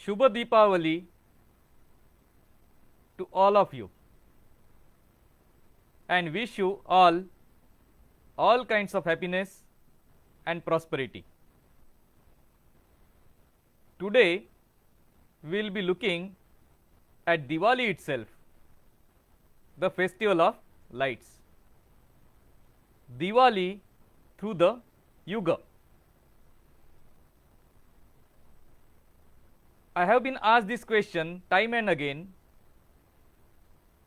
Shubha Deepavali to all of you and wish you all kinds of happiness and prosperity. Today we will be looking at Diwali itself, the festival of lights. Diwali through the Yuga. I have been asked this question time and again.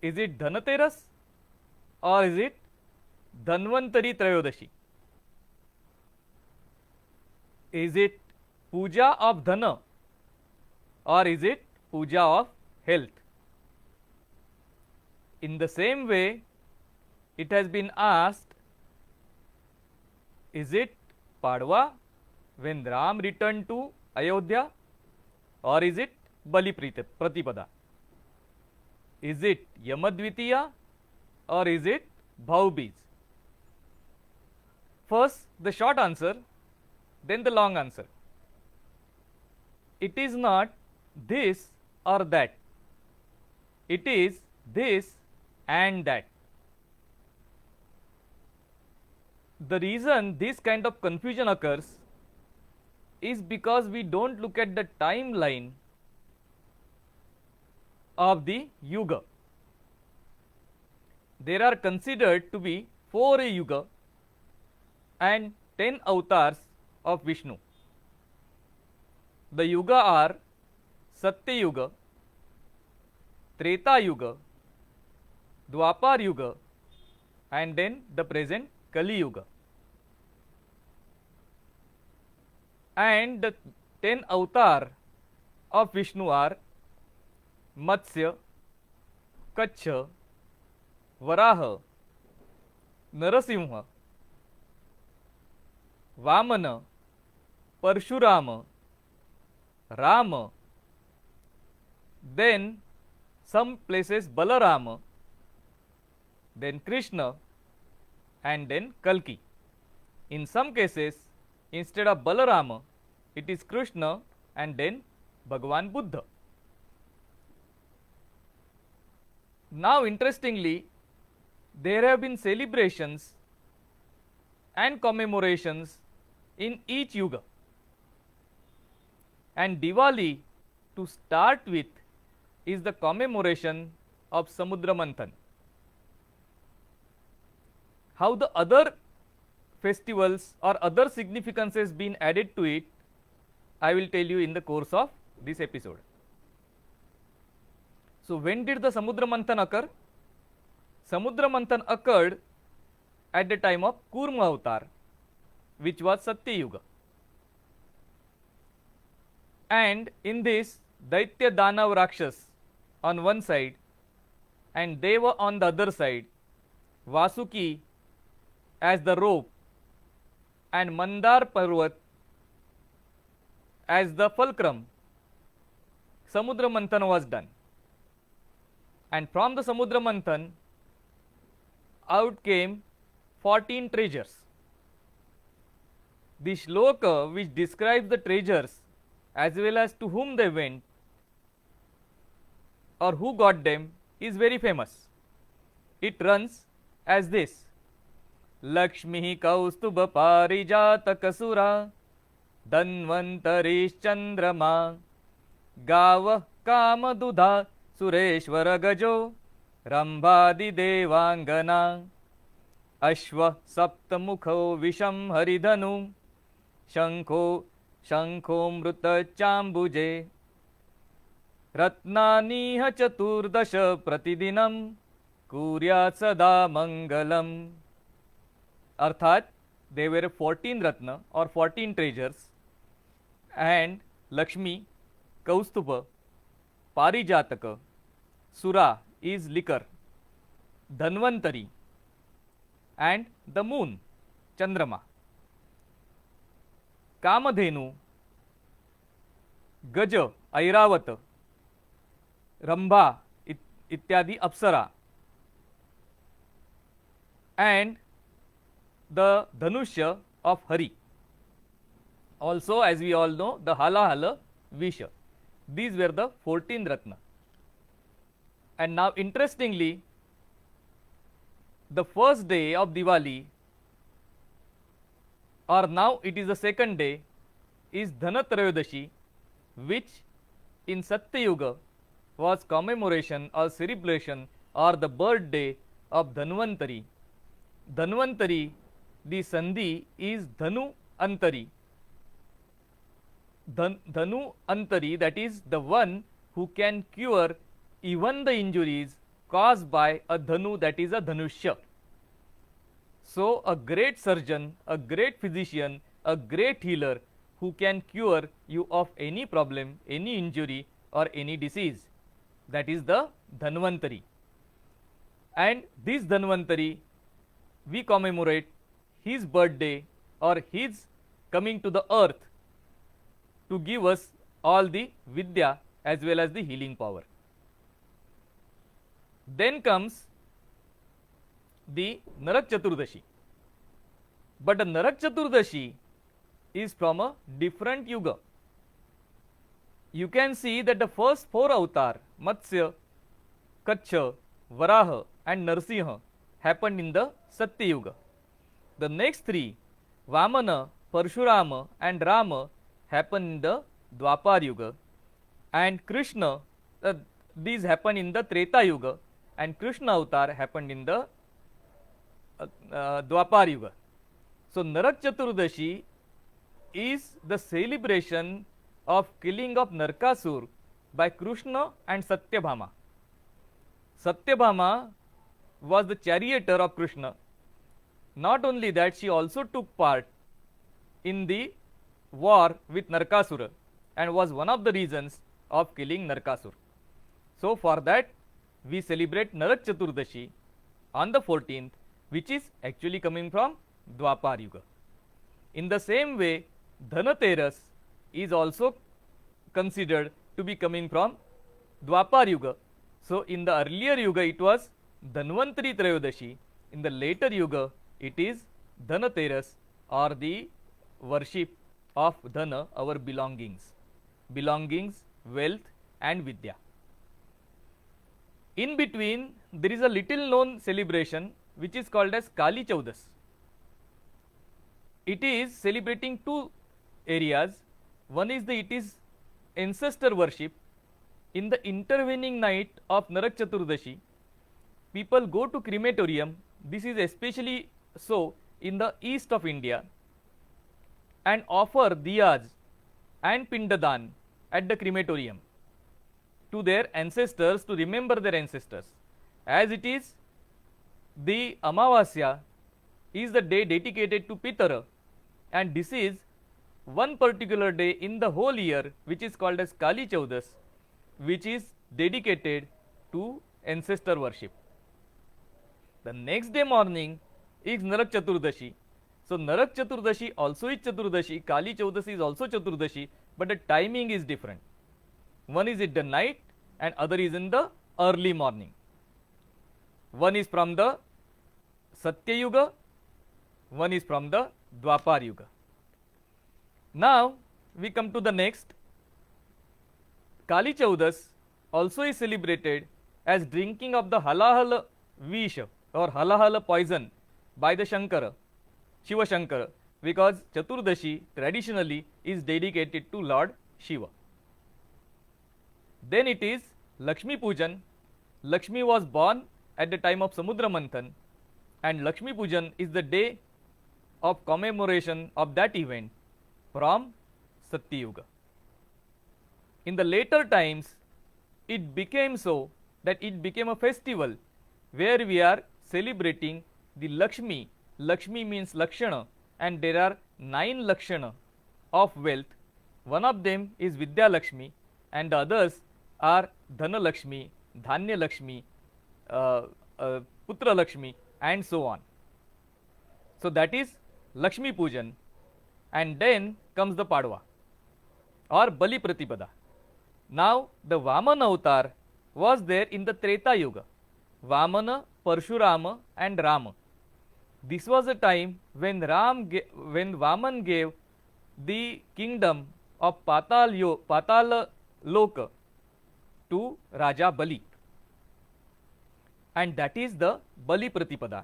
Is it Dhanateras or is it Dhanvantari Trayodashi? Is it puja of Dhana or is it puja of health? In the same way, it has been asked, is it Padwa when Ram returned to Ayodhya or is it Bali Pratipada? Is it Yamadvitiya or is it Bhaubij? First the short answer, then the long answer. It is not this or that. It is this and that. The reason this kind of confusion occurs is because we don't look at the timeline of the Yuga. There are considered to be 4 Yuga and 10 avatars of Vishnu. The Yuga are Satya Yuga, Treta Yuga, Dwapar Yuga and then the present Kali Yuga. And the 10 avatar of Vishnu are Matsya, Kacha, Varaha, Narasimha, Vamana, Parshurama, Rama, then some places Balarama, then Krishna and then Kalki. In some cases, instead of Balarama, it is Krishna and then Bhagavan Buddha. Now interestingly, there have been celebrations and commemorations in each Yuga. And Diwali, to start with, is the commemoration of Samudra Manthan. How the other festivals or other significances been added to it, I will tell you in the course of this episode. So when did the Samudra Manthan occur? Samudra Manthan occurred at the time of Kurma Avatar, which was Satya Yuga. And in this, Daitya Danav Rakshas on one side and Deva on the other side, Vasuki as the rope and Mandar Parvat as the fulcrum, Samudra Manthan was done. And from the Samudra Manthan out came 14 treasures. The shloka which describes the treasures as well as to whom they went or who got them is very famous. It runs as this: Lakshmi Kaustubha Parijata Kasura Dhanvantarish Chandrama Gava Kamadudha Sureshwara Gajo Rambhadi Devangana Ashva Saptamukho Visham Haridhanu Shankho Mruta Chambuje Ratnaniha Chaturdasha Pratidinam Kuryat Sada Mangalam. Arthat, there were 14 Ratna or 14 treasures, and Lakshmi, Kaustuba, Parijataka, Sura is liquor, Dhanvantari, and the moon, Chandrama. Kamadhenu, Gaja, Airavata, Rambha, ityadi Apsara, and the Dhanushya of Hari. Also, as we all know, the Hala Hala Visha. These were the 14 Ratna. And now interestingly, the first day of Diwali, or now it is the second day, is Dhanatrayodashi, which in Satya Yuga was commemoration or celebration or the birthday of Dhanvantari. Dhanvantari, the Sandhi is Dhanu Antari. Dhanu Antari, that is the one who can cure even the injuries caused by a Dhanu, that is a Dhanushya. So, a great surgeon, a great physician, a great healer who can cure you of any problem, any injury or any disease, that is the Dhanvantari. And this Dhanvantari, we commemorate his birthday or his coming to the earth to give us all the Vidya as well as the healing power. Then comes the Narak Chaturdashi. But the Narak Chaturdashi is from a different yuga. You can see that the first 4 avatar, Matsya, Kacha, Varaha and Narsimha, happened in the Satya Yuga. The next 3, Vamana, Parshurama and Rama, happened in the Dwapar Yuga. And Krishna, these happened in the Treta Yuga, and Krishna avatar happened in the Dwapar Yuga. So, Narak Chaturdashi is the celebration of killing of Narkasur by Krishna and Satyabhama. Satyabhama was the charioteer of Krishna. Not only that, she also took part in the war with Narkasura and was one of the reasons of killing Narkasur. So, for that we celebrate Narak Chaturdashi on the 14th, which is actually coming from Dwapar Yuga. In the same way, Dhanateras is also considered to be coming from Dwapar Yuga. So, in the earlier Yuga it was Dhanvantari Trayodashi, in the later Yuga it is Dhanateras, or the worship of Dhana, our belongings, wealth and Vidya. In between there is a little known celebration which is called as Kali Chaudas. It is celebrating 2 areas. One is it is ancestor worship. In the intervening night of Narak Chaturdashi, people go to crematorium. This is especially so in the east of India, and offer diyas and pindadan at the crematorium to their ancestors, to remember their ancestors. As it is, the Amavasya is the day dedicated to Pitara, and this is one particular day in the whole year which is called as Kali Chaudas, which is dedicated to ancestor worship. The next day morning is Narak Chaturdashi. So, Narak Chaturdashi also is Chaturdashi, Kali Chaudas is also Chaturdashi, but the timing is different. One is at the night and other is in the early morning. One is from the Satya Yuga, one is from the Dwapar Yuga. Now, we come to the next. Kali Chaudas also is celebrated as drinking of the halahal visha or halahal poison by the Shankara, Shiva Shankara, because Chaturdashi traditionally is dedicated to Lord Shiva. Then it is Lakshmi Pujan. Lakshmi was born at the time of Samudra Manthan, and Lakshmi Pujan is the day of commemoration of that event from Satya Yuga. In the later times, it became so that it became a festival where we are celebrating the Lakshmi. Lakshmi means Lakshana, and there are 9 Lakshana of wealth. One of them is Vidya Lakshmi, and the others are Dhana Lakshmi, Dhanya Lakshmi, Putra Lakshmi, and so on. So, that is Lakshmi Pujan, and then comes the Padwa or Bali Pratipada. Now, the Vamana avatar was there in the Treta Yuga. Vamana, Parshurama and Rama. This was a time when Vaman gave the kingdom of Patala Lok to Raja Bali, and that is the Bali Pratipada.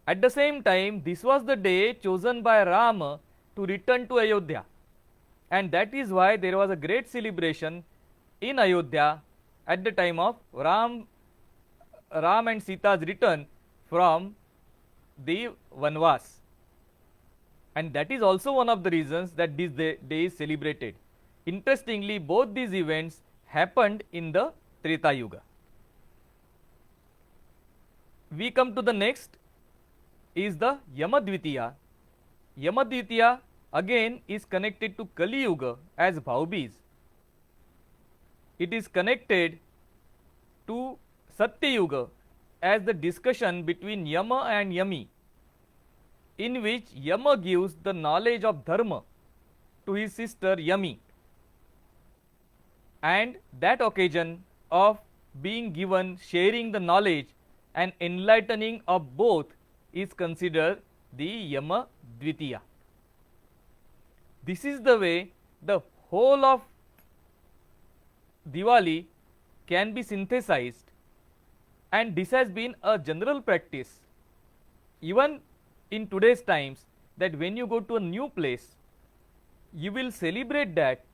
At the same time, this was the day chosen by Rama to return to Ayodhya, and that is why there was a great celebration in Ayodhya at the time of Ram and Sita's return from the Vanvas, and that is also one of the reasons that this day is celebrated. Interestingly, both these events happened in the Treta Yuga. We come to the next is the Yamadvitiya. Yamadvitiya again is connected to Kali Yuga as Bhaubij. It is connected to Satya Yuga as the discussion between Yama and Yami, in which Yama gives the knowledge of Dharma to his sister Yami, and that occasion of being given, sharing the knowledge and enlightening of both is considered the Yama Dvitiya. This is the way the whole of Diwali can be synthesized, and this has been a general practice even in today's times, that when you go to a new place, you will celebrate that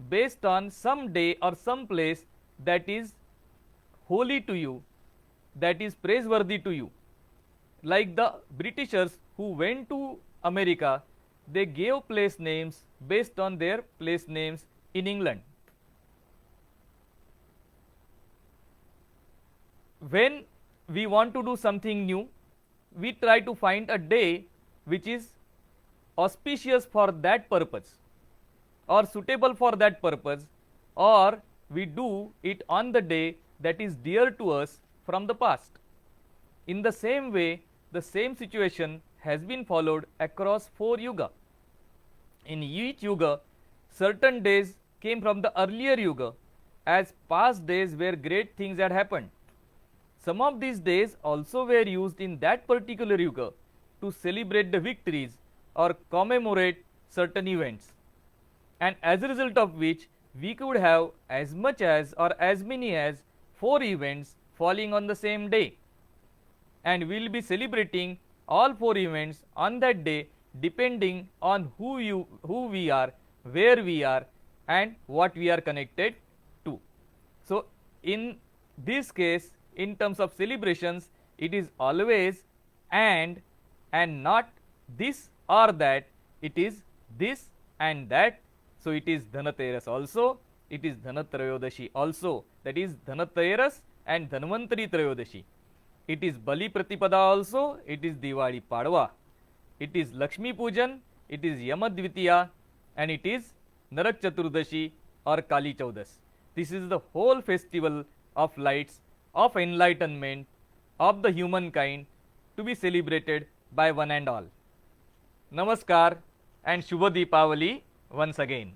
based on some day or some place that is holy to you, that is praiseworthy to you. Like the Britishers who went to America, they gave place names based on their place names in England. When we want to do something new, we try to find a day which is auspicious for that purpose or suitable for that purpose, or we do it on the day that is dear to us from the past. In the same way, the same situation has been followed across 4 yuga. In each yuga, certain days came from the earlier yuga as past days where great things had happened. Some of these days also were used in that particular yuga to celebrate the victories or commemorate certain events, and as a result of which we could have as much as or as many as 4 events falling on the same day, and we will be celebrating all 4 events on that day depending on who we are, where we are, and what we are connected to. So in this case, in terms of celebrations, it is always and not this or that, it is this and that. So it is Dhanateras also, it is Dhanatrayodashi also, that is Dhanateras and Dhanvantari Trayodashi. It is Bali Pratipada also, it is Diwali Padwa, it is Lakshmi Pujan, it is Yamadvitiya, and it is Narak Chaturdashi or Kali Chaudas. This is the whole festival of lights, of enlightenment of the humankind, to be celebrated by one and all. Namaskar and Shubha Deepavali once again.